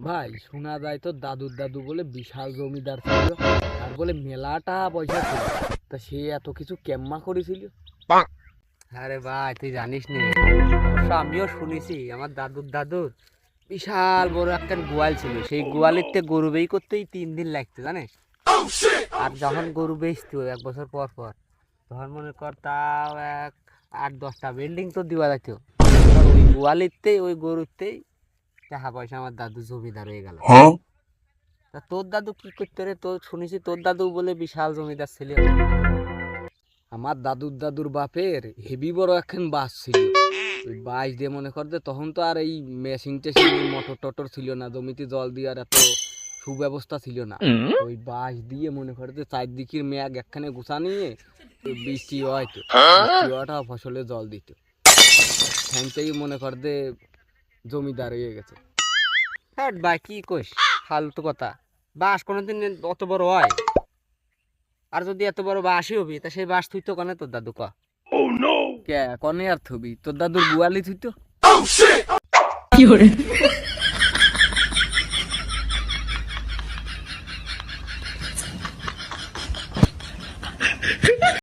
ভাই শোনা যায় তো দাদুর দাদু বলে বিশাল জমিদার ছিল আর বলে মেলাটা পয়সা ছিল। তা সে এত কিছু কেম্মা করেছিল। আরে ভাই তুই জানিস নি, অবশ্য আমিও শুনেছি আমার দাদুর দাদুর বিশাল বড় একটা গোয়াল ছিল। সেই গোয়ালেতে গরু বেই করতেই 3 দিন লাগতো জানিস। আর যখন গরু বেচতো 1 বছর পর পর, তখন মনে কর তাও 8-10টা বিল্ডিং তো দেওয়া যেত। এবার ওই গোয়ালিতেই ওই গরুতেই টাকা পয়সা আমার দাদু জমিদার হয়ে গেল। তা তোর দাদু কি করতে রে? তোর শুনেছি তোর দাদু বলে বিশাল জমিদার ছিল। আমার দাদুর দাদুর বাপের হেভি বড় একখান বাস ছিল। ওই বাস দিয়ে মনে কর যে তখন তো আর এই মেশিন টেশিন মোটর টটর ছিল না, জমিতে জল দেওয়ার এত সুব্যবস্থা ছিল না। ওই বাস দিয়ে মনে কর যে চারদিকের মেঘ একখানে গুছা নিয়ে ওই বৃষ্টি হয়তো বৃষ্টি হওয়াটা ফসলে জল দিত। সেইটাই মনে কর যে জমিদার হয়ে গেছে। হ্যাঁ ভাই কি কইস, ফালতু কথা। বাস কোনোদিন অত বড় হয়? আর যদি এত বড় বাসই হবি তা সেই বাস তুই তো কনে তোর দাদু ক? কে কনে আর থবি তোর দাদুর গোয়ালি থুই তো।